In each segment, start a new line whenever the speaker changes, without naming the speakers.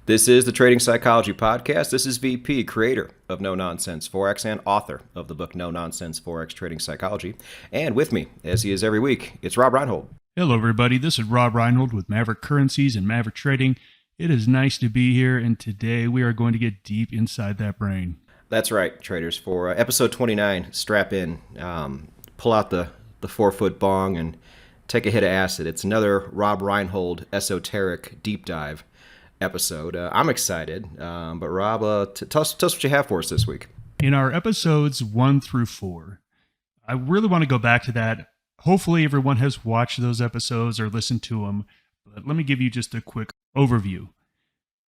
This is the Trading Psychology Podcast. This is VP, creator of No Nonsense Forex and author of the book No Nonsense Forex Trading Psychology. And with me, as he is every week, it's Robb Reinhold.
Hello, everybody. This is Robb Reinhold with Maverick Currencies and Maverick Trading. It is nice to be here, and today we are going to get deep inside that brain.
That's right, traders. For episode 29, strap in, pull out the 4-foot bong, and take a hit of acid. It's another Robb Reinhold esoteric deep dive episode. I'm excited, but Robb, tell us what you have for us this week.
In our episodes 1 through 4, I really want to go back to that. Hopefully everyone has watched those episodes or listened to them, but let me give you just a quick overview.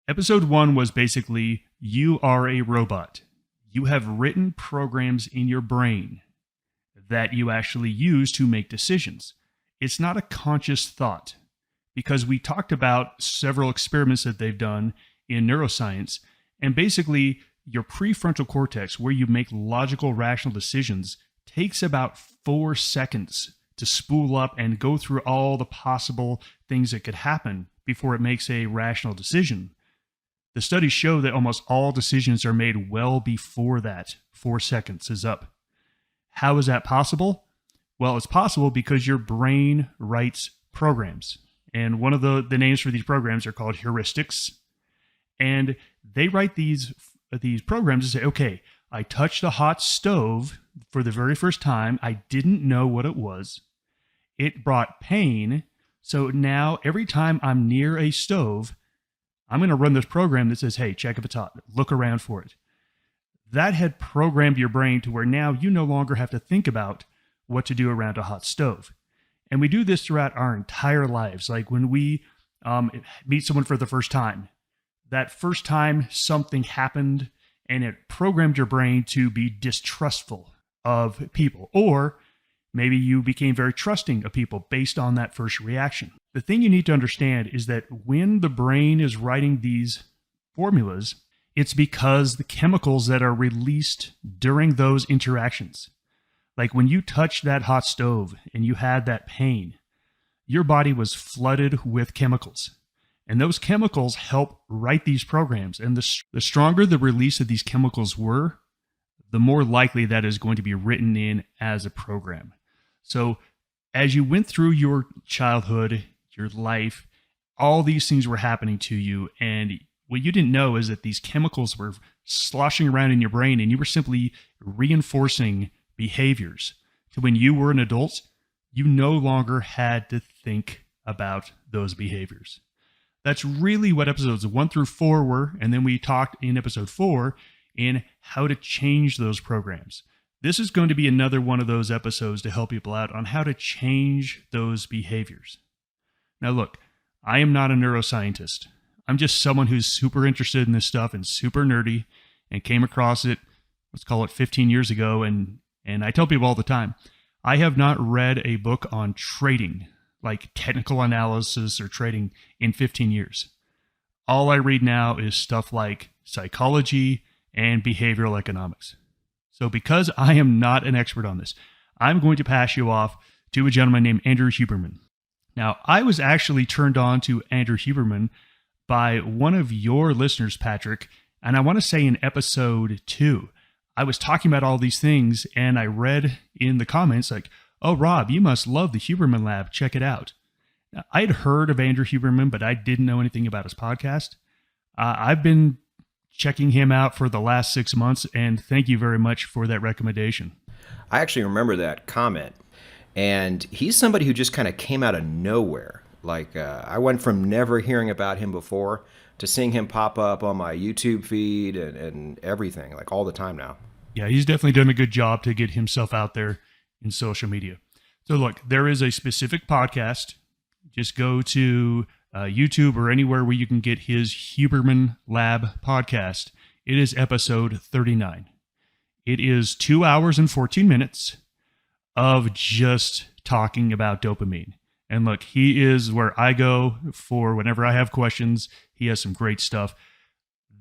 Episode 1 was basically, you are a robot. You have written programs in your brain that you actually use to make decisions. It's not a conscious thought, because we talked about several experiments that they've done in neuroscience, and basically your prefrontal cortex, where you make logical, rational decisions, takes about 4 seconds to spool up and go through all the possible things that could happen before it makes a rational decision. The studies show that almost all decisions are made well before that 4 seconds is up. How is that possible? Well, it's possible because your brain writes programs. And one of the names for these programs are called heuristics. And they write these programs to say, okay, I touched a hot stove for the very first time. I didn't know what it was. It brought pain. So now every time I'm near a stove, I'm going to run this program that says, hey, check if it's hot. Look around for it. That had programmed your brain to where now you no longer have to think about what to do around a hot stove. And we do this throughout our entire lives. Like when we meet someone for the first time, that first time something happened and it programmed your brain to be distrustful of people. Or maybe you became very trusting of people based on that first reaction. The thing you need to understand is that when the brain is writing these formulas, it's because the chemicals that are released during those interactions, like when you touched that hot stove and you had that pain, your body was flooded with chemicals. And those chemicals help write these programs. And the stronger the release of these chemicals were, the more likely that is going to be written in as a program. So as you went through your childhood, your life, all these things were happening to you. And what you didn't know is that these chemicals were sloshing around in your brain and you were simply reinforcing behaviors. So when you were an adult, you no longer had to think about those behaviors. That's really what episodes 1 through 4 were. And then we talked in episode 4 in how to change those programs. This is going to be another one of those episodes to help people out on how to change those behaviors. Now look, I am not a neuroscientist. I'm just someone who's super interested in this stuff and super nerdy and came across it, let's call it 15 years ago. And I tell people all the time, I have not read a book on trading, like technical analysis or trading, in 15 years. All I read now is stuff like psychology and behavioral economics. So because I am not an expert on this, I'm going to pass you off to a gentleman named Andrew Huberman. Now, I was actually turned on to Andrew Huberman by one of your listeners, Patrick, and I want to say in episode 2, I was talking about all these things, and I read in the comments like, oh, Robb, you must love the Huberman Lab. Check it out. Now, I had heard of Andrew Huberman, but I didn't know anything about his podcast. I've been checking him out for the last 6 months, and thank you very much for that recommendation.
I actually remember that comment, and he's somebody who just kind of came out of nowhere. Like I went from never hearing about him before to seeing him pop up on my YouTube feed and everything, like all the time now.
Yeah, he's definitely done a good job to get himself out there in social media. So look, there is a specific podcast. Just go to YouTube or anywhere where you can get his Huberman Lab podcast. It is episode 39. It is 2 hours and 14 minutes of just talking about dopamine. And look, he is where I go for whenever I have questions. He has some great stuff.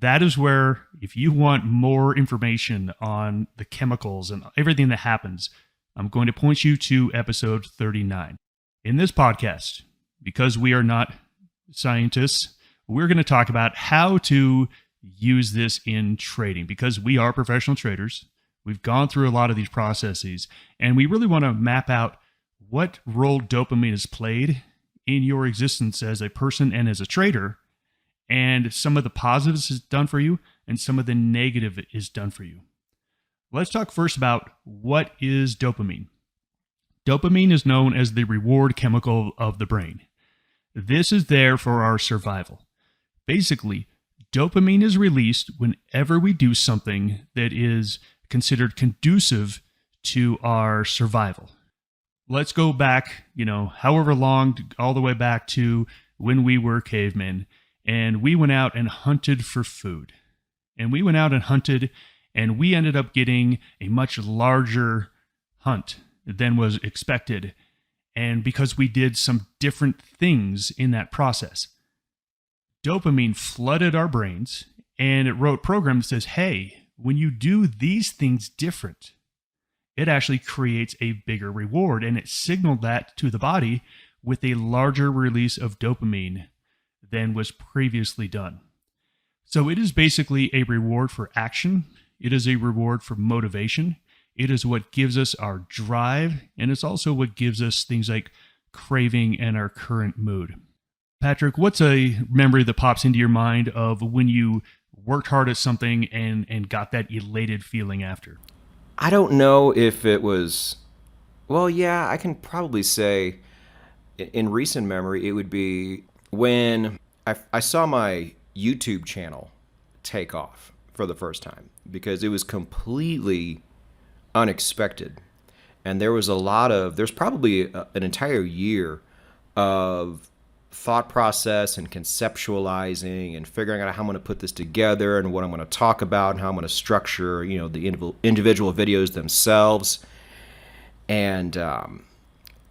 That is where, if you want more information on the chemicals and everything that happens, I'm going to point you to episode 39. In this podcast, because we are not scientists, we're going to talk about how to use this in trading because we are professional traders. We've gone through a lot of these processes, and we really want to map out what role dopamine has played in your existence as a person and as a trader, and some of the positives it's done for you and some of the negative is done for you. Let's talk first about what is dopamine. Dopamine is known as the reward chemical of the brain. This is there for our survival. Basically, dopamine is released whenever we do something that is considered conducive to our survival. Let's go back, however long, all the way back to when we were cavemen, and we went out and hunted for food. And we went out and hunted, and we ended up getting a much larger hunt than was expected. And because we did some different things in that process, dopamine flooded our brains, and it wrote a program that says, hey, when you do these things different, it actually creates a bigger reward. And it signaled that to the body with a larger release of dopamine than was previously done. So it is basically a reward for action. It is a reward for motivation. It is what gives us our drive, and it's also what gives us things like craving and our current mood. Patrick, what's a memory that pops into your mind of when you worked hard at something and got that elated feeling after?
I don't know if it was, well, yeah, I can probably say in recent memory, it would be when I saw my YouTube channel take off for the first time, because it was completely unexpected. And there's probably an entire year of thought process and conceptualizing and figuring out how I'm going to put this together and what I'm going to talk about and how I'm going to structure, the individual videos themselves. And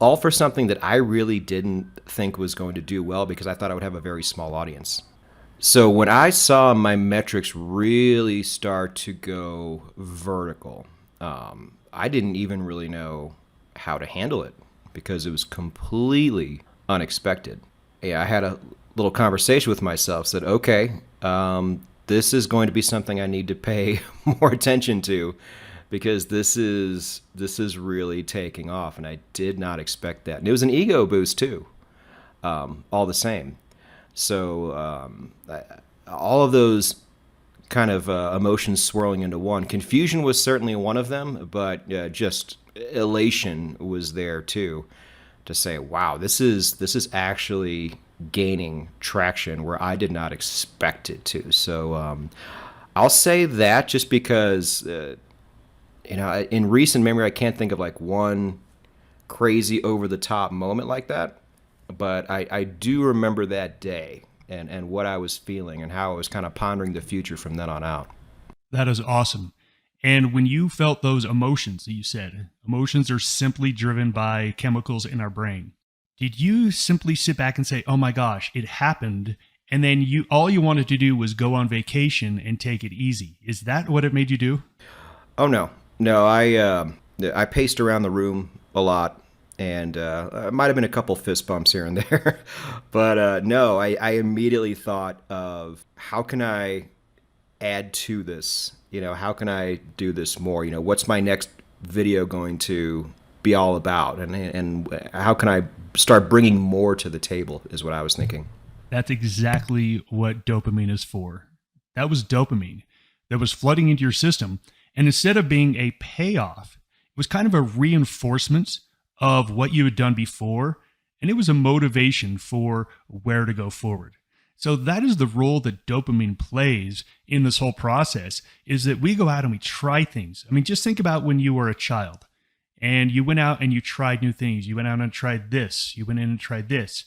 all for something that I really didn't think was going to do well, because I thought I would have a very small audience. So when I saw my metrics really start to go vertical, I didn't even really know how to handle it because it was completely unexpected. Yeah, I had a little conversation with myself, said, okay, this is going to be something I need to pay more attention to, because this is really taking off, and I did not expect that. And it was an ego boost too, all the same. So all of those kind of emotions swirling into one. Confusion was certainly one of them, but just elation was there too, to say, wow, this is actually gaining traction where I did not expect it to. So I'll say that just because, in recent memory, I can't think of like one crazy over the top moment like that, but I do remember that day and what I was feeling and how I was kind of pondering the future from then on out.
That is awesome. And when you felt those emotions that you said, emotions are simply driven by chemicals in our brain. Did you simply sit back and say, oh my gosh, it happened, and then all you wanted to do was go on vacation and take it easy? Is that what it made you do?
Oh, no. No, I paced around the room a lot, and might have been a couple fist bumps here and there. But no, I immediately thought of, how can I add to this? How can I do this more? What's my next video going to be all about? And how can I start bringing more to the table is what I was thinking.
That's exactly what dopamine is for. That was dopamine that was flooding into your system. And instead of being a payoff, it was kind of a reinforcement of what you had done before. And it was a motivation for where to go forward. So that is the role that dopamine plays in this whole process, is that we go out and we try things. I mean, just think about when you were a child and you went out and you tried new things. You went out and tried this. You went in and tried this.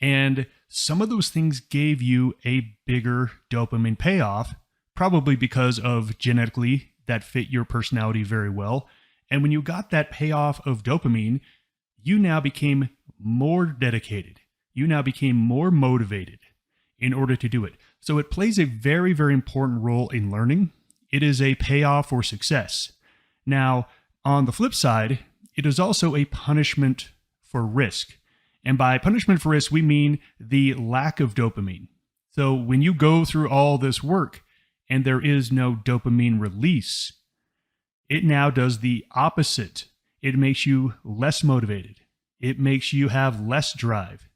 And some of those things gave you a bigger dopamine payoff, probably because of genetically that fit your personality very well. And when you got that payoff of dopamine, you now became more dedicated. You now became more motivated in order to do it. So it plays a very, very important role in learning. It is a payoff for success. Now, on the flip side, it is also a punishment for risk. And by punishment for risk, we mean the lack of dopamine. So when you go through all this work and there is no dopamine release, it now does the opposite. It makes you less motivated. It makes you have less drive.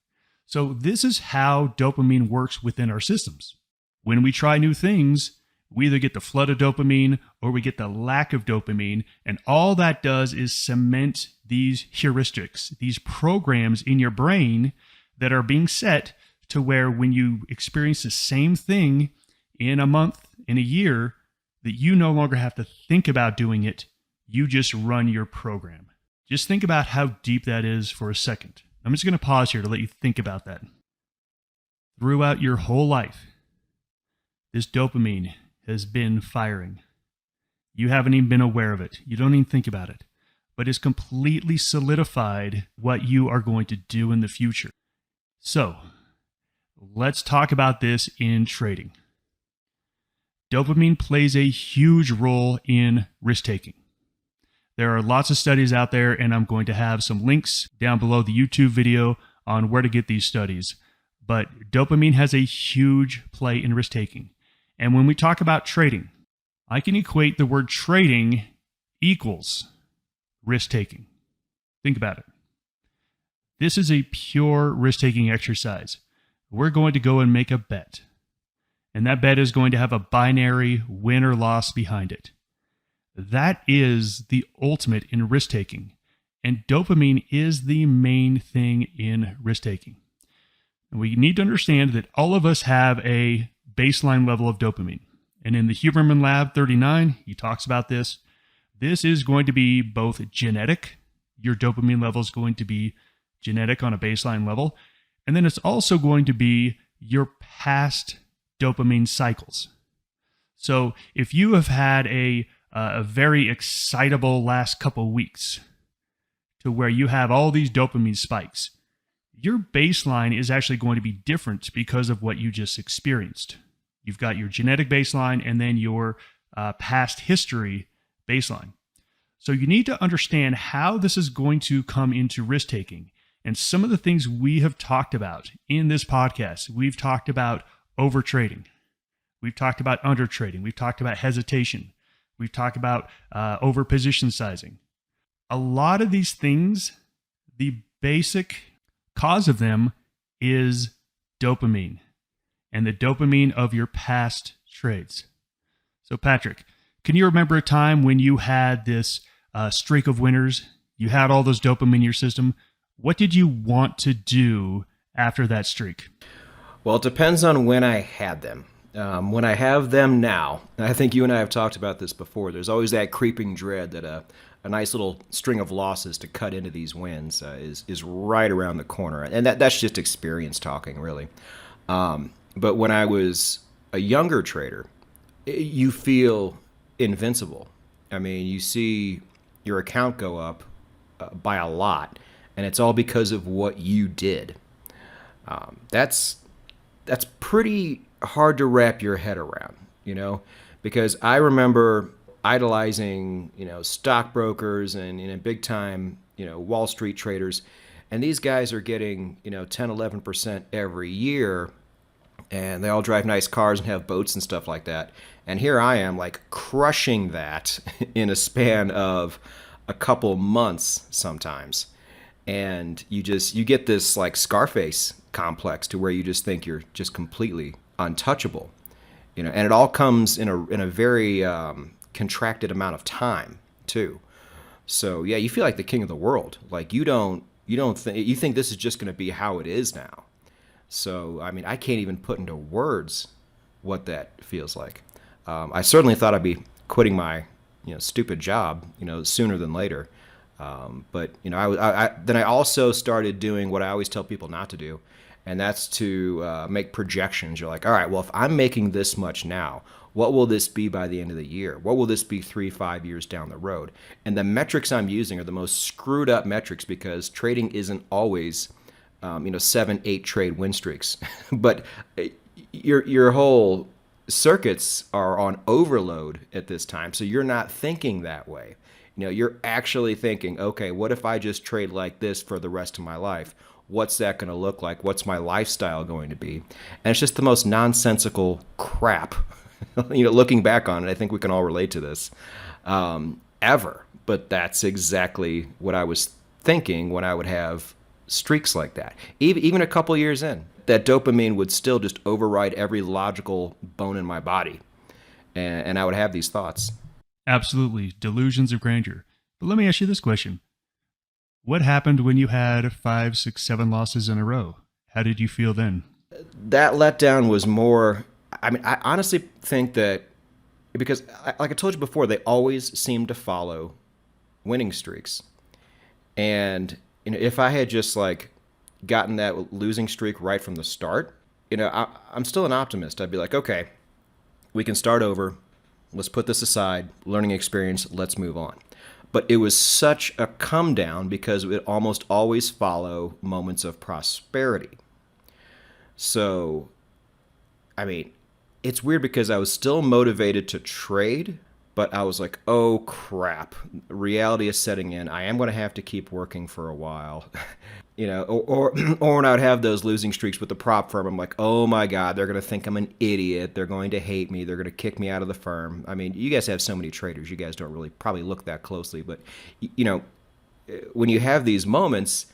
So this is how dopamine works within our systems. When we try new things, we either get the flood of dopamine or we get the lack of dopamine. And all that does is cement these heuristics, these programs in your brain that are being set to where when you experience the same thing in a month, in a year, that you no longer have to think about doing it. You just run your program. Just think about how deep that is for a second. I'm just going to pause here to let you think about that. Throughout your whole life, this dopamine has been firing. You haven't even been aware of it. You don't even think about it. But it's completely solidified what you are going to do in the future. So, let's talk about this in trading. Dopamine plays a huge role in risk-taking. There are lots of studies out there, and I'm going to have some links down below the YouTube video on where to get these studies. But dopamine has a huge play in risk-taking. And when we talk about trading, I can equate the word trading equals risk-taking. Think about it. This is a pure risk-taking exercise. We're going to go and make a bet. And that bet is going to have a binary win or loss behind it. That is the ultimate in risk-taking. And dopamine is the main thing in risk-taking. And we need to understand that all of us have a baseline level of dopamine. And in the Huberman Lab 39, he talks about this. This is going to be both genetic. Your dopamine level is going to be genetic on a baseline level. And then it's also going to be your past dopamine cycles. So if you have had a very excitable last couple weeks to where you have all these dopamine spikes, your baseline is actually going to be different because of what you just experienced. You've got your genetic baseline and then your past history baseline. So you need to understand how this is going to come into risk-taking. And some of the things we have talked about in this podcast, we've talked about overtrading. We've talked about undertrading. We've talked about hesitation. We've talked about over position sizing. A lot of these things, the basic cause of them is dopamine and the dopamine of your past trades. So Patrick, can you remember a time when you had this streak of winners? You had all those dopamine in your system. What did you want to do after that streak?
Well, it depends on when I had them. When I have them now, and I think you and I have talked about this before, there's always that creeping dread that a nice little string of losses to cut into these wins is right around the corner. And that's just experience talking, really. But when I was a younger trader, you feel invincible. I mean, you see your account go up by a lot, and it's all because of what you did. That's pretty hard to wrap your head around, because I remember idolizing, stockbrokers and big time, Wall Street traders, and these guys are getting, 10, 11% every year, and they all drive nice cars and have boats and stuff like that. And here I am, like, crushing that in a span of a couple months sometimes. And you get this like Scarface complex to where you just think you're just completely untouchable, and it all comes in a very contracted amount of time too. So yeah, you feel like the king of the world. Like you think this is just going to be how it is now. So I mean, I can't even put into words what that feels like. I certainly thought I'd be quitting my stupid job sooner than later. But I also started doing what I always tell people not to do, and that's to make projections. You're like, all right, well, if I'm making this much now, what will this be by the end of the year? What will this be 3-5 years down the road? And the metrics I'm using are the most screwed up metrics because trading isn't always 7-8 trade win streaks, but your whole circuits are on overload at this time, so you're not thinking that way. You're actually thinking, okay, what if I just trade like this for the rest of my life? What's that going to look like? What's my lifestyle going to be? And it's just the most nonsensical crap. Looking back on it, I think we can all relate to this, ever. But that's exactly what I was thinking when I would have streaks like that. Even a couple years in, that dopamine would still just override every logical bone in my body. And I would have these thoughts.
Absolutely. Delusions of grandeur. But let me ask you this question. What happened when you had 5, 6, 7 losses in a row? How did you feel then?
That letdown was more, I mean, I honestly think that because, like I told you before, they always seem to follow winning streaks. And if I had just like gotten that losing streak right from the start, I'm still an optimist. I'd be like, okay, we can start over. Let's put this aside. Learning experience. Let's move on. But it was such a come down because it would almost always follow moments of prosperity. So, I mean, it's weird because I was still motivated to trade, but I was like, oh crap, reality is setting in. I am going to have to keep working for a while. or when I would have those losing streaks with the prop firm, I'm like, oh my God, they're going to think I'm an idiot. They're going to hate me. They're going to kick me out of the firm. I mean, you guys have so many traders. You guys don't really probably look that closely, but when you have these moments,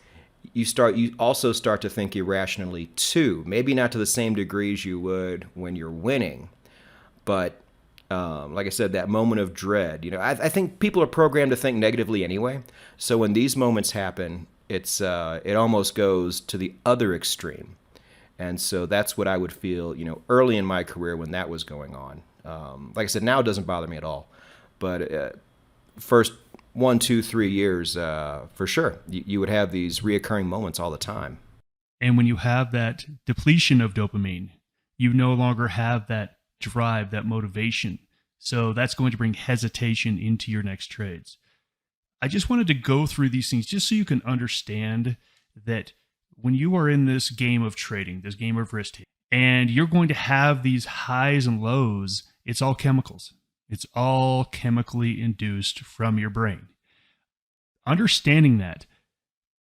you also start to think irrationally too. Maybe not to the same degree as you would when you're winning, but like I said, that moment of dread. I think people are programmed to think negatively anyway. So when these moments happen, it almost goes to the other extreme, and so that's what I would feel. Early in my career when that was going on. Like I said, now it doesn't bother me at all, but first 1, 2, 3 years, for sure, you would have these reoccurring moments all the time.
And when you have that depletion of dopamine, you no longer have that drive, that motivation. So that's going to bring hesitation into your next trades. I just wanted to go through these things just so you can understand that when you are in this game of trading, this game of risk taking, and you're going to have these highs and lows, it's all chemicals. It's all chemically induced from your brain. Understanding that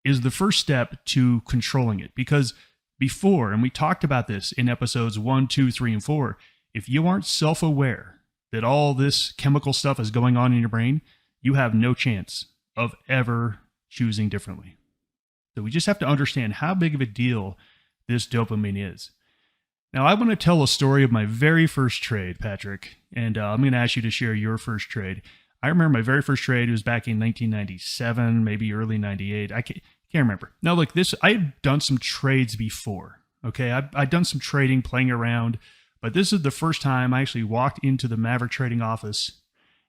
is the first step to controlling it, because before, and we talked about this in episodes 1, 2, 3, and 4, if you aren't self-aware that all this chemical stuff is going on in your brain, you have no chance of ever choosing differently. So we just have to understand how big of a deal this dopamine is. Now, I want to tell a story of my very first trade, Patrick, and I'm going to ask you to share your first trade. I remember my very first trade was back in 1997, maybe early 98. I can't remember. Now, look, I had done some trades before, okay? I'd done some trading, playing around, but this is the first time I actually walked into the Maverick trading office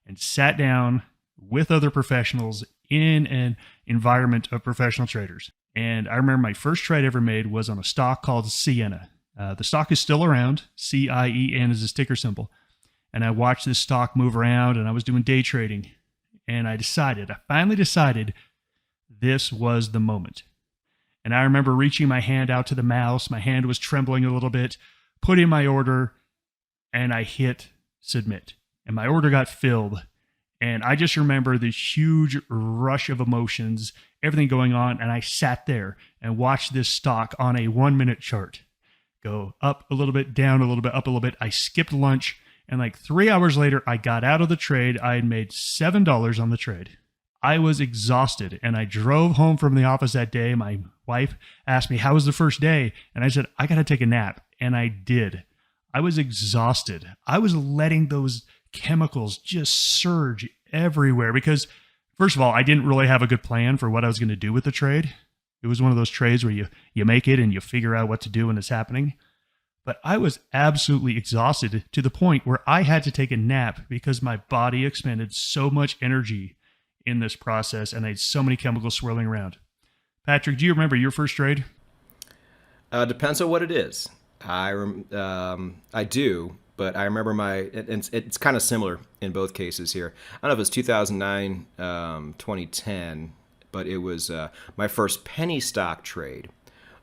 and sat down with other professionals in an environment of professional traders. And I remember my first trade I ever made was on a stock called Sienna. The stock is still around. CIEN is the ticker symbol. And I watched this stock move around, and I was doing day trading. And I finally decided this was the moment. And I remember reaching my hand out to the mouse. My hand was trembling a little bit, put in my order, and I hit submit. And my order got filled. And I just remember this huge rush of emotions, everything going on. And I sat there and watched this stock on a 1-minute chart go up a little bit, down a little bit, up a little bit. I skipped lunch. And like 3 hours later, I got out of the trade. I had made $7 on the trade. I was exhausted. And I drove home from the office that day. My wife asked me, how was the first day? And I said, I got to take a nap. And I did. I was exhausted. I was letting those chemicals just surge everywhere because, first of all, I didn't really have a good plan for what I was going to do with the trade. It was one of those trades where you make it and you figure out what to do when it's happening. But I was absolutely exhausted to the point where I had to take a nap because my body expended so much energy in this process and I had so many chemicals swirling around. Patrick, do you remember your first trade?
Depends on what it is. I do, but I remember it's kind of similar in both cases here. I don't know if it's 2009, 2010, but it was my first penny stock trade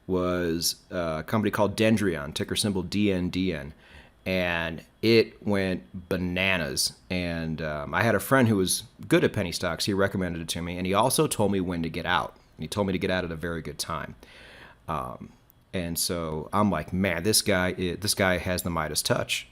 was a company called Dendrion, ticker symbol DNDN, and it went bananas. And I had a friend who was good at penny stocks. He recommended it to me, and he also told me when to get out. And he told me to get out at a very good time. And so I'm like, man, this guy has the Midas touch.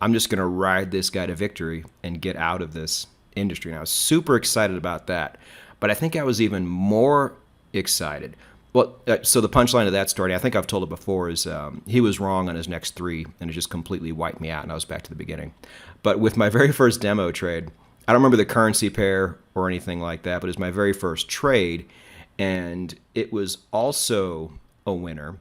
I'm just going to ride this guy to victory and get out of this industry. And I was super excited about that. But I think I was even more excited. Well, so the punchline of that story, I think I've told it before, is he was wrong on his next three, and it just completely wiped me out, and I was back to the beginning. But with my very first demo trade, I don't remember the currency pair or anything like that, but it was my very first trade, and it was also a winner.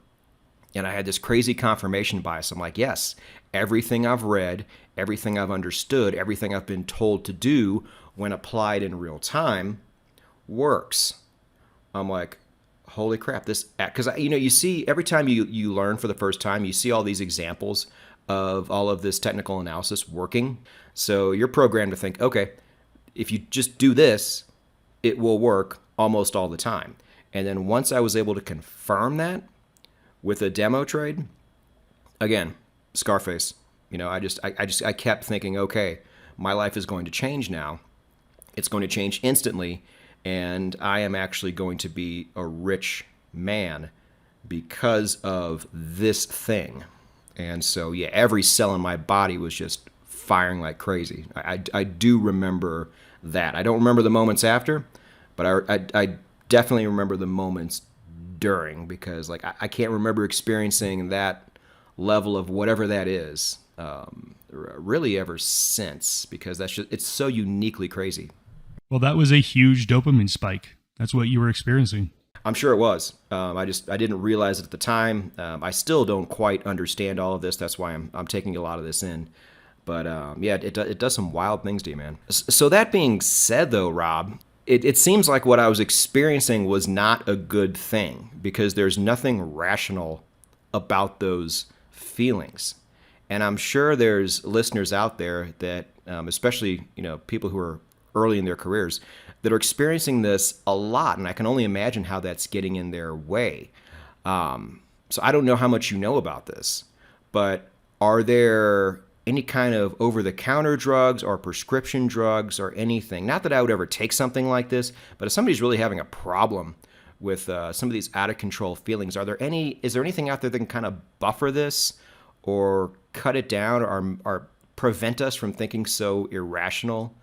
And I had this crazy confirmation bias. I'm like, yes, everything I've read, everything I've understood, everything I've been told to do when applied in real time works. I'm like, holy crap, this, because you see every time you learn for the first time, you see all these examples of all of this technical analysis working. So you're programmed to think, okay, if you just do this, it will work almost all the time. And then once I was able to confirm that with a demo trade, again, Scarface, I kept thinking, okay, my life is going to change now. It's going to change instantly. And I am actually going to be a rich man because of this thing. And so, yeah, every cell in my body was just firing like crazy. I do remember that. I don't remember the moments after, but I definitely remember the moments during, because like I can't remember experiencing that level of whatever that is really ever since, because it's so uniquely crazy.
Well, that was a huge dopamine spike. That's what you were experiencing.
I'm sure it was. I didn't realize it at the time. I still don't quite understand all of this. That's why I'm taking a lot of this in. But yeah, it does some wild things to you, man. So that being said, though, Rob, it seems like what I was experiencing was not a good thing, because there's nothing rational about those feelings. And I'm sure there's listeners out there that, especially people who are early in their careers, that are experiencing this a lot, and I can only imagine how that's getting in their way. So I don't know how much you know about this, but are there any kind of over-the-counter drugs or prescription drugs or anything? Not that I would ever take something like this, but if somebody's really having a problem with some of these out-of-control feelings, is there anything out there that can kind of buffer this or cut it down or prevent us from thinking so irrational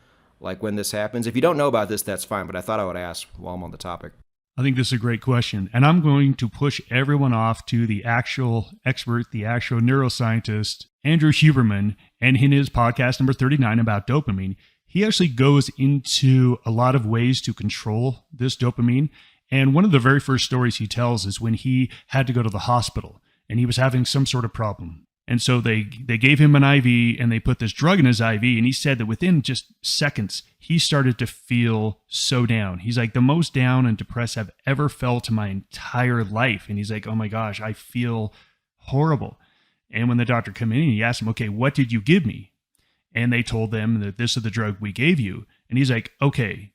like when this happens? If you don't know about this, that's fine, but I thought I would ask while I'm on the topic.
I think this is a great question. And I'm going to push everyone off to the actual expert, the actual neuroscientist, Andrew Huberman, and in his podcast number 39 about dopamine. He actually goes into a lot of ways to control this dopamine. And one of the very first stories he tells is when he had to go to the hospital and he was having some sort of problem. And so they gave him an IV and they put this drug in his IV. And he said that within just seconds, he started to feel so down. He's like, the most down and depressed I've ever felt in my entire life. And he's like, oh my gosh, I feel horrible. And when the doctor came in, he asked him, okay, what did you give me? And they told them that this is the drug we gave you. And he's like, okay,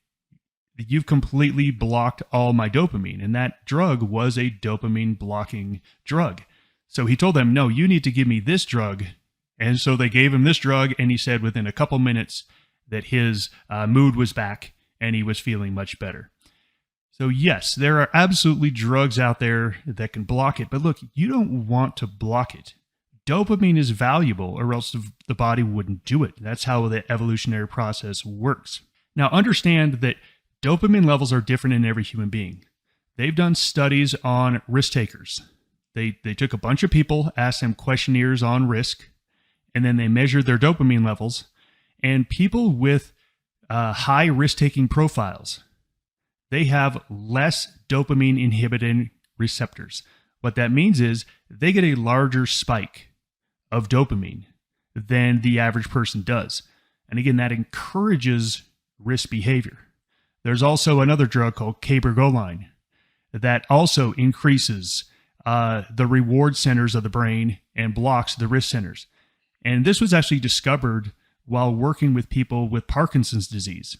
you've completely blocked all my dopamine. And that drug was a dopamine blocking drug. So he told them, no, you need to give me this drug. And so they gave him this drug, and he said within a couple minutes that his mood was back and he was feeling much better. So yes, there are absolutely drugs out there that can block it. But look, you don't want to block it. Dopamine is valuable, or else the body wouldn't do it. That's how the evolutionary process works. Now, understand that dopamine levels are different in every human being. They've done studies on risk takers. They took a bunch of people, asked them questionnaires on risk, and then they measured their dopamine levels. And people with high risk-taking profiles, they have less dopamine inhibiting receptors. What that means is they get a larger spike of dopamine than the average person does. And again, that encourages risk behavior. There's also another drug called cabergoline that also increases the reward centers of the brain and blocks the risk centers. And this was actually discovered while working with people with Parkinson's disease.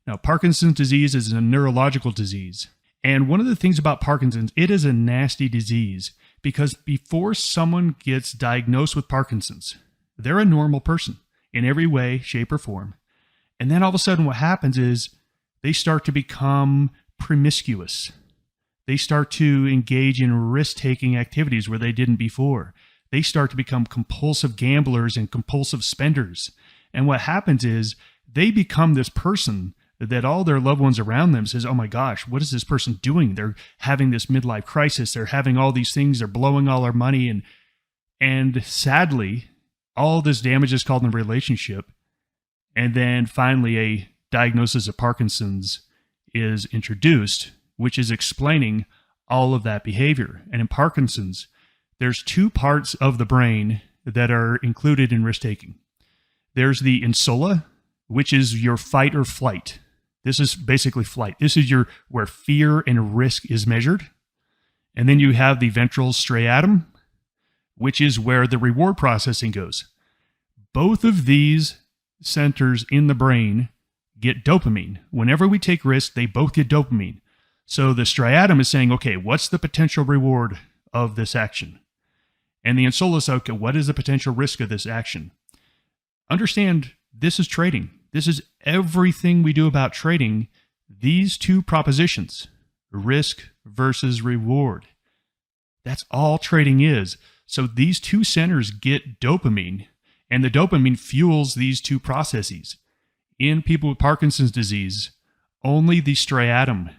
Now, Parkinson's disease is a neurological disease. And one of the things about Parkinson's, it is a nasty disease because before someone gets diagnosed with Parkinson's, they're a normal person in every way, shape, or form. And then all of a sudden what happens is they start to become promiscuous. They start to engage in risk-taking activities where they didn't before. They start to become compulsive gamblers and compulsive spenders. And what happens is they become this person that all their loved ones around them says, oh my gosh, what is this person doing? They're having this midlife crisis. They're having all these things. They're blowing all our money. And sadly, all this damage is called in a relationship. And then finally, a diagnosis of Parkinson's is introduced, which is explaining all of that behavior. And in Parkinson's, there's two parts of the brain that are included in risk-taking. There's the insula, which is your fight or flight. This is basically flight. This is where fear and risk is measured. And then you have the ventral striatum, which is where the reward processing goes. Both of these centers in the brain get dopamine. Whenever we take risks, they both get dopamine. So the striatum is saying, okay, what's the potential reward of this action? And the insula is, okay, what is the potential risk of this action? Understand, this is trading. This is everything we do about trading. These two propositions, risk versus reward. That's all trading is. So these two centers get dopamine, and the dopamine fuels these two processes. In people with Parkinson's disease, only the striatum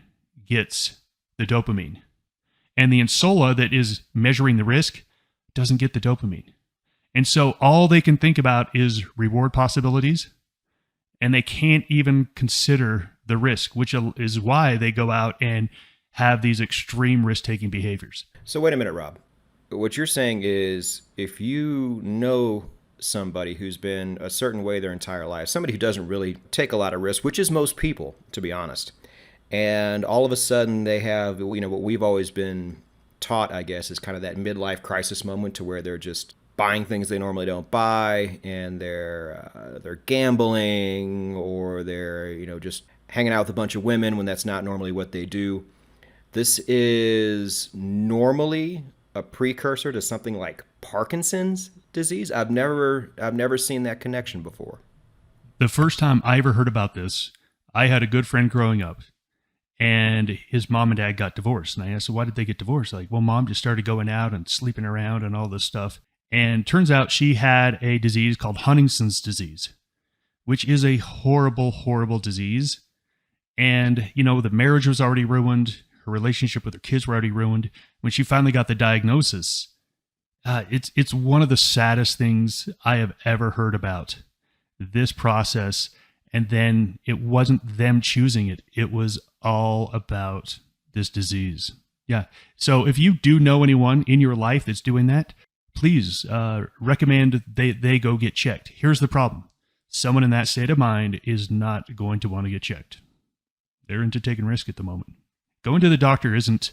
gets the dopamine. And the insula that is measuring the risk doesn't get the dopamine. And so all they can think about is reward possibilities, and they can't even consider the risk, which is why they go out and have these extreme risk-taking behaviors.
So wait a minute, Rob. What you're saying is if you know somebody who's been a certain way their entire life, somebody who doesn't really take a lot of risk, which is most people, to be honest, and all of a sudden they have, what we've always been taught, I guess, is kind of that midlife crisis moment to where they're just buying things they normally don't buy, and they're gambling, or they're just hanging out with a bunch of women when that's not normally what they do. This is normally a precursor to something like Parkinson's disease. I've never seen that connection before.
The first time I ever heard about this, I had a good friend growing up, and his mom and dad got divorced. And I asked, why did they get divorced? Like, well, mom just started going out and sleeping around and all this stuff. And turns out she had a disease called Huntington's disease, which is a horrible, horrible disease. And, the marriage was already ruined. Her relationship with her kids were already ruined. When she finally got the diagnosis, it's one of the saddest things I have ever heard about, this process. And then it wasn't them choosing it. It was all about this disease. Yeah. So if you do know anyone in your life that's doing that, please recommend they go get checked. Here's the problem. Someone in that state of mind is not going to want to get checked. They're into taking risk at the moment. Going to the doctor isn't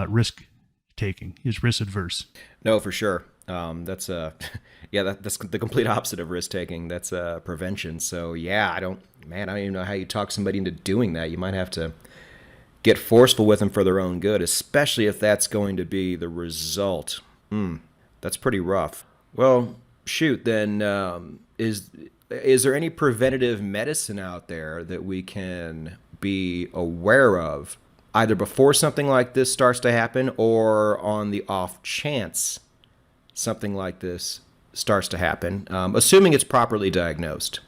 risk taking. It's risk adverse.
No, for sure. That's that's the complete opposite of risk taking. That's prevention. So yeah, I don't even know how you talk somebody into doing that. You might have to get forceful with them for their own good, especially if that's going to be the result. That's pretty rough. Well, shoot, then is there any preventative medicine out there that we can be aware of, either before something like this starts to happen or on the off chance something like this starts to happen, assuming it's properly diagnosed,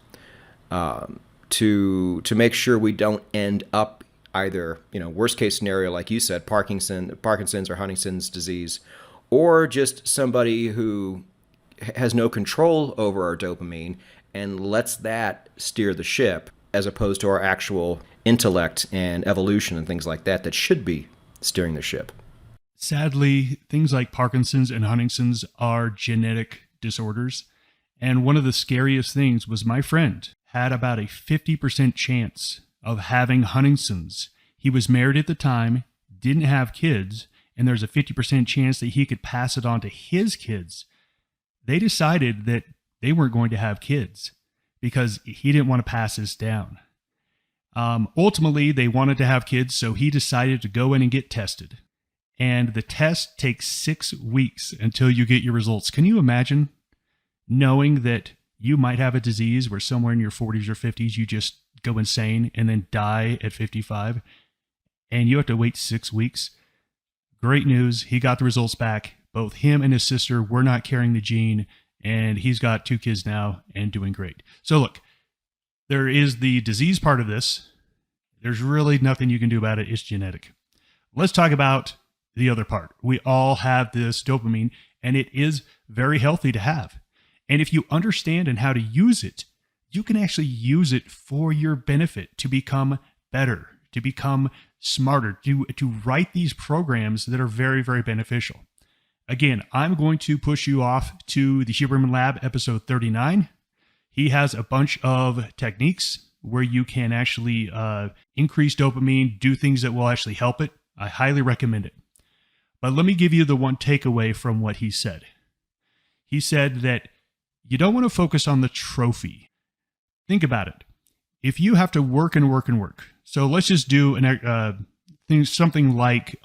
to make sure we don't end up either, worst case scenario, like you said, Parkinson's or Huntington's disease, or just somebody who has no control over our dopamine and lets that steer the ship, as opposed to our actual intellect and evolution and things like that should be steering the ship.
Sadly, things like Parkinson's and Huntington's are genetic disorders. And one of the scariest things was my friend had about a 50% chance of having Huntington's. He was married at the time, didn't have kids, and there's a 50% chance that he could pass it on to his kids. They decided that they weren't going to have kids because he didn't want to pass this down. Ultimately, they wanted to have kids, so he decided to go in and get tested. And the test takes 6 weeks until you get your results. Can you imagine knowing that you might have a disease where somewhere in your 40s or 50s you just go insane and then die at 55, and you have to wait 6 weeks? Great news. He got the results back. Both him and his sister were not carrying the gene, and he's got 2 kids now and doing great. So look, there is the disease part of this. There's really nothing you can do about it. It's genetic. Let's talk about the other part. We all have this dopamine, and it is very healthy to have. And if you understand and how to use it, you can actually use it for your benefit to become better, to become smarter, to write these programs that are very, very beneficial. Again, I'm going to push you off to the Huberman Lab episode 39. He has a bunch of techniques where you can actually increase dopamine, do things that will actually help it. I highly recommend it. But let me give you the one takeaway from what he said. He said that you don't want to focus on the trophy. Think about it. If you have to work and work and work, so let's just do something like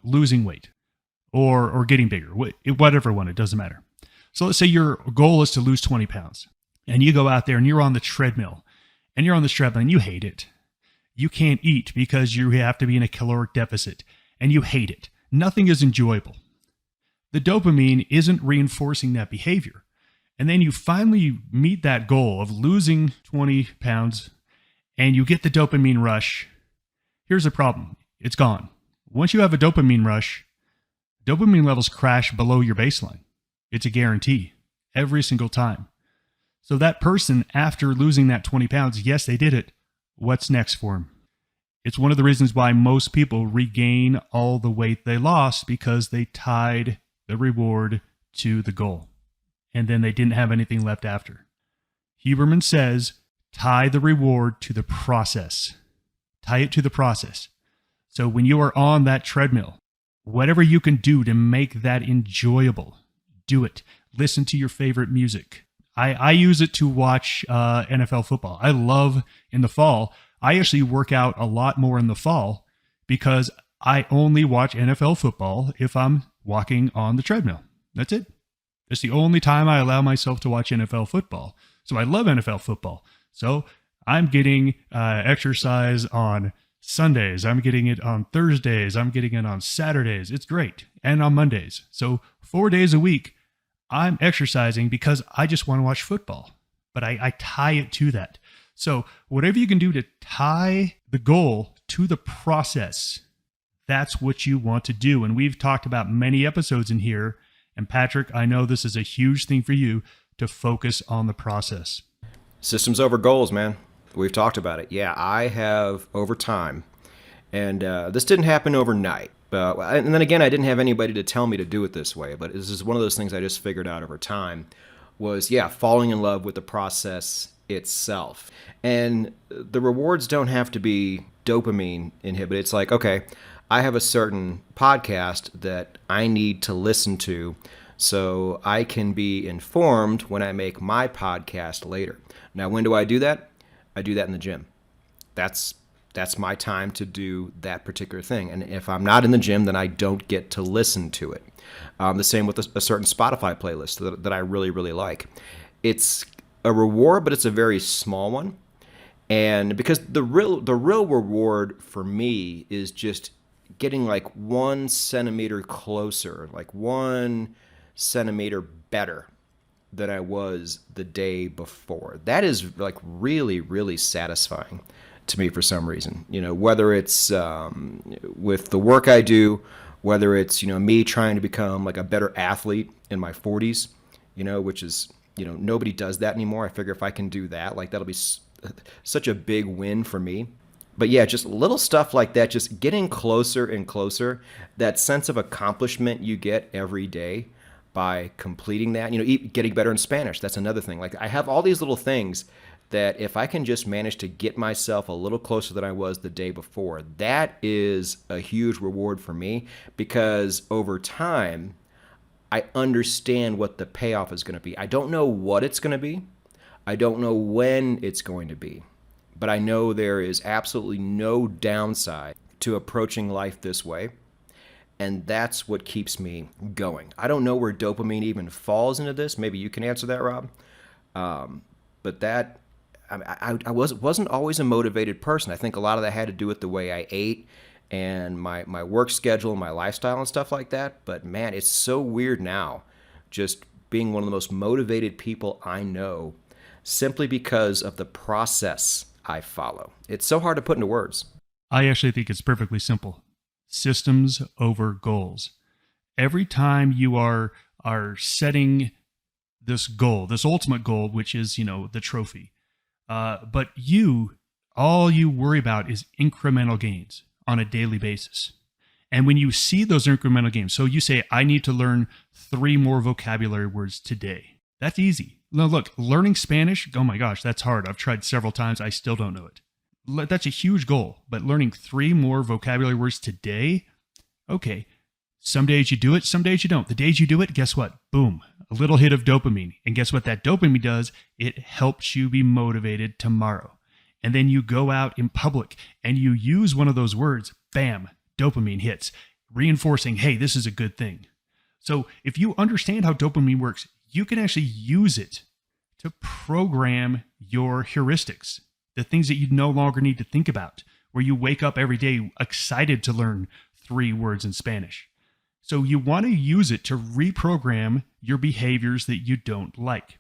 losing weight or getting bigger, whatever one, it doesn't matter. So let's say your goal is to lose 20 pounds, and you go out there and you're on the treadmill, and you hate it. You can't eat because you have to be in a caloric deficit, and you hate it. Nothing is enjoyable. The dopamine isn't reinforcing that behavior. And then you finally meet that goal of losing 20 pounds, and you get the dopamine rush. Here's the problem. It's gone. Once you have a dopamine rush, dopamine levels crash below your baseline. It's a guarantee every single time. So that person, after losing that 20 pounds, yes, they did it. What's next for them? It's one of the reasons why most people regain all the weight they lost, because they tied the reward to the goal. And then they didn't have anything left after. Huberman says, tie the reward to the process. Tie it to the process. So when you are on that treadmill, whatever you can do to make that enjoyable, do it. Listen to your favorite music. I use it to watch NFL football. I love in the fall. I actually work out a lot more in the fall because I only watch NFL football if I'm walking on the treadmill. That's it. It's the only time I allow myself to watch NFL football. So I love NFL football. So I'm getting exercise on Sundays. I'm getting it on Thursdays. I'm getting it on Saturdays. It's great. And on Mondays. So 4 days a week, I'm exercising because I just want to watch football. But I tie it to that. So whatever you can do to tie the goal to the process, that's what you want to do. And we've talked about many episodes in here. And Patrick, I know this is a huge thing for you to focus on the process.
Systems over goals, man. We've talked about it. Yeah, I have over time. And this didn't happen overnight. And then again, I didn't have anybody to tell me to do it this way. But this is one of those things I just figured out over time was, falling in love with the process itself. And the rewards don't have to be dopamine inhibited. It's like, okay, I have a certain podcast that I need to listen to so I can be informed when I make my podcast later. Now, when do I do that? I do that in the gym. That's my time to do that particular thing. And if I'm not in the gym, then I don't get to listen to it. The same with a certain Spotify playlist that I really, really like. It's a reward, but it's a very small one. And because the real reward for me is just getting like 1 centimeter closer, like 1 centimeter better than I was the day before. That is like really, really satisfying to me for some reason. Whether it's with the work I do, whether it's, me trying to become like a better athlete in my 40s, which is, nobody does that anymore. I figure if I can do that, like that'll be such a big win for me. But yeah, just little stuff like that, just getting closer and closer, that sense of accomplishment you get every day by completing that, getting better in Spanish. That's another thing. Like I have all these little things that if I can just manage to get myself a little closer than I was the day before, that is a huge reward for me, because over time, I understand what the payoff is going to be. I don't know what it's going to be. I don't know when it's going to be. But I know there is absolutely no downside to approaching life this way. And that's what keeps me going. I don't know where dopamine even falls into this. Maybe you can answer that, Rob. But that, I wasn't always a motivated person. I think a lot of that had to do with the way I ate and my work schedule and my lifestyle and stuff like that. But man, it's so weird now, just being one of the most motivated people I know, simply because of the process I follow. It's so hard to put into words.
I actually think it's perfectly simple. Systems over goals. Every time you are setting this goal, this ultimate goal, which is, the trophy, but all you worry about is incremental gains on a daily basis. And when you see those incremental gains, so you say, I need to learn 3 more vocabulary words today. That's easy. Now, look, learning Spanish, oh my gosh, that's hard. I've tried several times. I still don't know it. That's a huge goal. But learning 3 more vocabulary words today, okay. Some days you do it, some days you don't. The days you do it, guess what? Boom, a little hit of dopamine. And guess what that dopamine does? It helps you be motivated tomorrow. And then you go out in public and you use one of those words, bam, dopamine hits, reinforcing, hey, this is a good thing. So if you understand how dopamine works, you can actually use it to program your heuristics, the things that you no longer need to think about, where you wake up every day excited to learn 3 words in Spanish. So you want to use it to reprogram your behaviors that you don't like.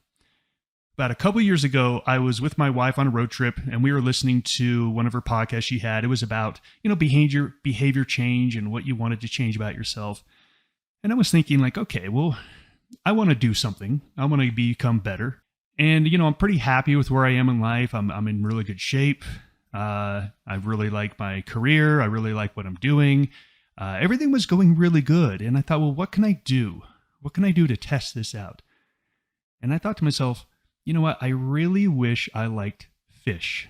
About a couple years ago, I was with my wife on a road trip, and we were listening to one of her podcasts she had. It was about, behavior change and what you wanted to change about yourself. And I was thinking like, okay, well, I want to do something. I want to become better. And, I'm pretty happy with where I am in life. I'm in really good shape. I really like my career. I really like what I'm doing. Everything was going really good. And I thought, well, what can I do? What can I do to test this out? And I thought to myself, you know what? I really wish I liked fish.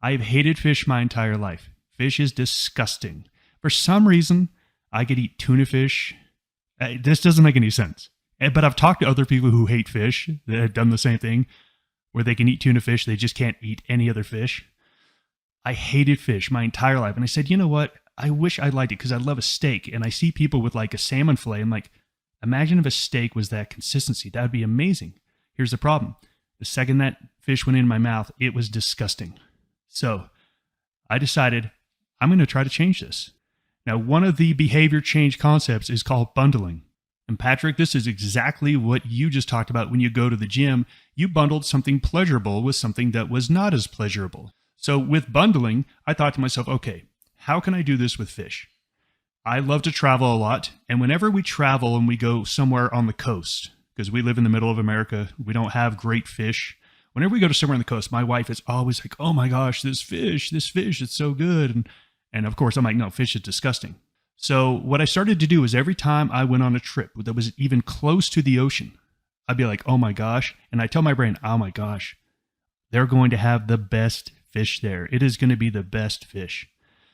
I've hated fish my entire life. Fish is disgusting. For some reason, I could eat tuna fish. This doesn't make any sense. But I've talked to other people who hate fish that have done the same thing, where they can eat tuna fish. They just can't eat any other fish. I hated fish my entire life. And I said, you know what? I wish I liked it because I love a steak. And I see people with like a salmon fillet. I'm like, imagine if a steak was that consistency. That would be amazing. Here's the problem. The second that fish went in my mouth, it was disgusting. So I decided I'm going to try to change this. Now, one of the behavior change concepts is called bundling. And Patrick, this is exactly what you just talked about when you go to the gym. You bundled something pleasurable with something that was not as pleasurable. So with bundling, I thought to myself, okay, how can I do this with fish? I love to travel a lot. And whenever we travel and we go somewhere on the coast, because we live in the middle of America, we don't have great fish. Whenever we go to somewhere on the coast, my wife is always like, oh my gosh, this fish, it's so good. And of course, I'm like, no, fish is disgusting. So what I started to do is every time I went on a trip that was even close to the ocean, I'd be like, oh my gosh. And I tell my brain, oh my gosh, they're going to have the best fish there. It is going to be the best fish.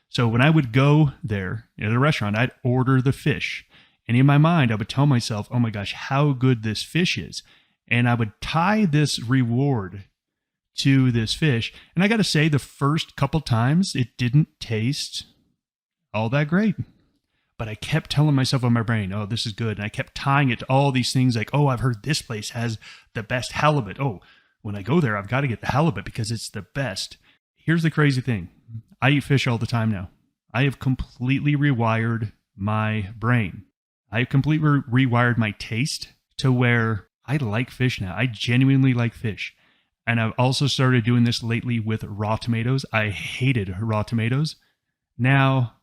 So when I would go there at a restaurant, I'd order the fish. And in my mind, I would tell myself, oh my gosh, how good this fish is. And I would tie this reward to this fish. And I got to say, the first couple times, it didn't taste all that great. But I kept telling myself in my brain, oh, this is good. And I kept tying it to all these things like, oh, I've heard this place has the best halibut. Oh, when I go there, I've got to get the halibut because it's the best. Here's the crazy thing. I eat fish all the time now. I have completely rewired my brain. I have completely rewired my taste to where I like fish now. I genuinely like fish. And I've also started doing this lately with raw tomatoes. I hated raw tomatoes. Now,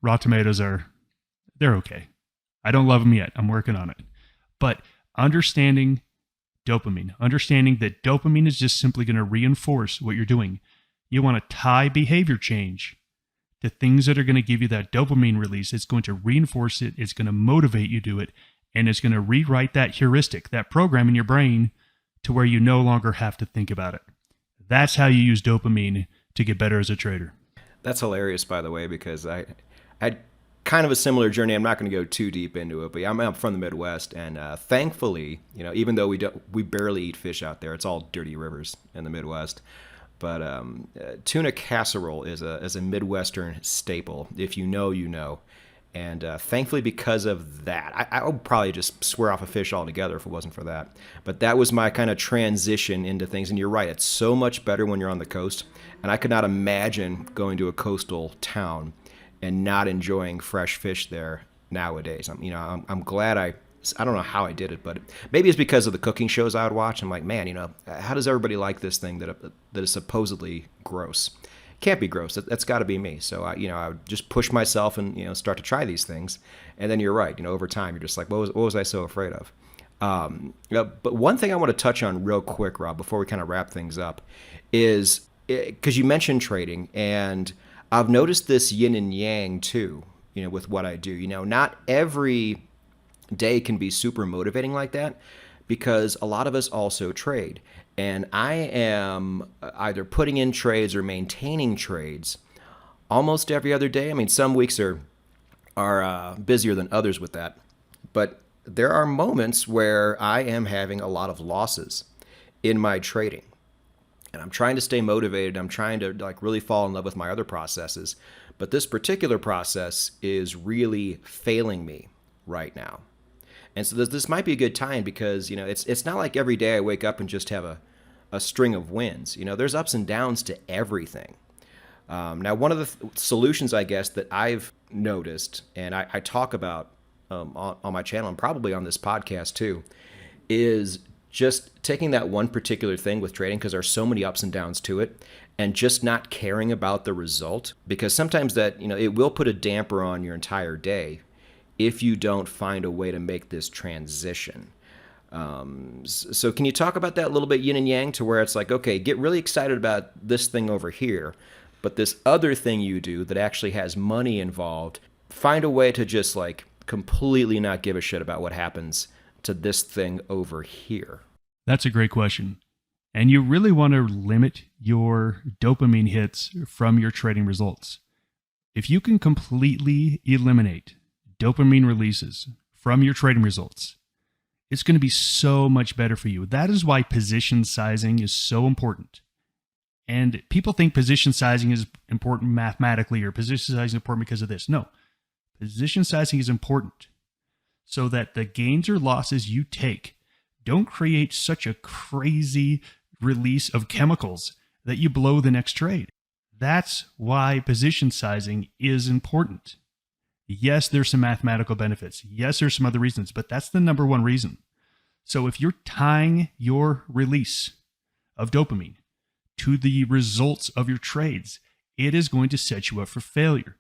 raw tomatoes they're okay. I don't love them yet. I'm working on it. But understanding dopamine, understanding that dopamine is just simply going to reinforce what you're doing. You want to tie behavior change to things that are going to give you that dopamine release. It's going to reinforce it. It's going to motivate you to do it. And it's going to rewrite that heuristic, that program in your brain to where you no longer have to think about it. That's how you use dopamine to get better as a trader.
That's hilarious, by the way, because I had kind of a similar journey. I'm not going to go too deep into it, but I'm from the Midwest, and thankfully, even though we barely eat fish out there, it's all dirty rivers in the Midwest. But tuna casserole is a Midwestern staple. If you know, you know. And thankfully, because of that, I would probably just swear off a fish altogether if it wasn't for that. But that was my kind of transition into things. And you're right, it's so much better when you're on the coast. And I could not imagine going to a coastal town and not enjoying fresh fish there nowadays. I'm glad I don't know how I did it, but maybe it's because of the cooking shows I would watch. I'm like, man, how does everybody like this thing that is supposedly gross? Can't be gross. That's got to be me. So I would just push myself and start to try these things, and then you're right. Over time, you're just like, what was I so afraid of? But one thing I want to touch on real quick, Rob, before we kind of wrap things up, is because you mentioned trading, and I've noticed this yin and yang too. With what I do. Not every day can be super motivating like that, because a lot of us also trade. And I am either putting in trades or maintaining trades almost every other day. I mean, some weeks are busier than others with that. But there are moments where I am having a lot of losses in my trading. And I'm trying to stay motivated. I'm trying to really fall in love with my other processes. But this particular process is really failing me right now. And so this might be a good time, because it's not like every day I wake up and just have a string of wins. There's ups and downs to everything. Now, one of the solutions, I guess, that I've noticed, and I talk about on my channel and probably on this podcast too, is just taking that one particular thing with trading, because there's so many ups and downs to it, and just not caring about the result, because sometimes that it will put a damper on your entire day if you don't find a way to make this transition. So can you talk about that a little bit, yin and yang, to where it's like, okay, get really excited about this thing over here, but this other thing you do that actually has money involved, find a way to just completely not give a shit about what happens to this thing over here?
That's a great question. And you really want to limit your dopamine hits from your trading results. If you can completely eliminate dopamine releases from your trading results, it's going to be so much better for you. That is why position sizing is so important. And people think position sizing is important mathematically, or position sizing is important because of this. No, position sizing is important so that the gains or losses you take don't create such a crazy release of chemicals that you blow the next trade. That's why position sizing is important. Yes, there's some mathematical benefits. Yes, there's some other reasons, but that's the number one reason. So if you're tying your release of dopamine to the results of your trades, it is going to set you up for failure.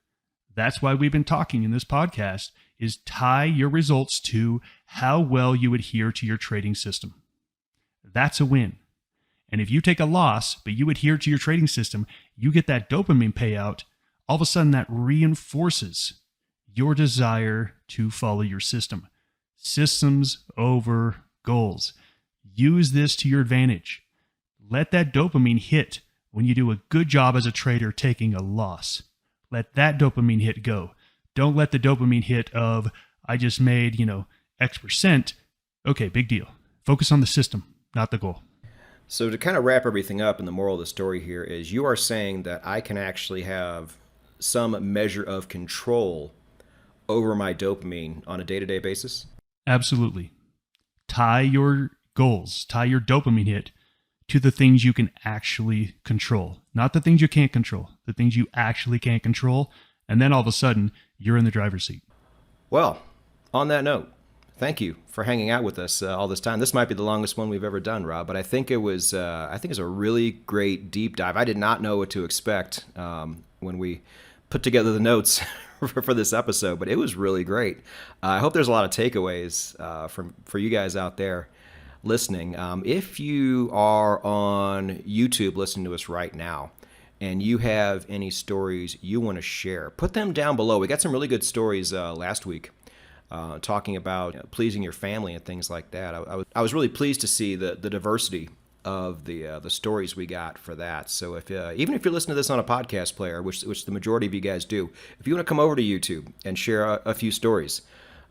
That's why we've been talking in this podcast, is tie your results to how well you adhere to your trading system. That's a win. And if you take a loss, but you adhere to your trading system, you get that dopamine payout, all of a sudden that reinforces your desire to follow your system. Systems over goals. Use this to your advantage. Let that dopamine hit when you do a good job as a trader taking a loss. Let that dopamine hit go. Don't let the dopamine hit of, I just made, X percent. Okay, big deal. Focus on the system, not the goal.
So to kind of wrap everything up, and the moral of the story here is, you are saying that I can actually have some measure of control over my dopamine on a day-to-day basis?
Absolutely. Tie your goals, tie your dopamine hit to the things you can actually control, not the things you can't control, the things you actually can't control. And then all of a sudden, you're in the driver's seat.
Well, on that note, thank you for hanging out with us all this time. This might be the longest one we've ever done, Rob, but I think it was a really great deep dive. I did not know what to expect when we put together the notes for this episode, but it was really great. I hope there's a lot of takeaways for you guys out there listening. If you are on YouTube listening to us right now, and you have any stories you want to share, put them down below. We got some really good stories last week talking about pleasing your family and things like that. I was really pleased to see the diversity of the stories we got for that. So if even if you're listening to this on a podcast player, which the majority of you guys do, if you want to come over to YouTube and share a few stories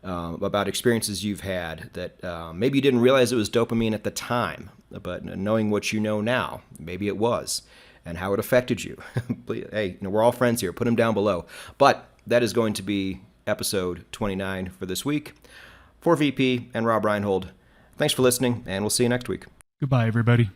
about experiences you've had that maybe you didn't realize it was dopamine at the time, but knowing what you know now, maybe it was, and how it affected you. Hey, we're all friends here. Put them down below. But that is going to be episode 29 for this week. For VP and Robb Reinhold, thanks for listening, and we'll see you next week.
Goodbye, everybody.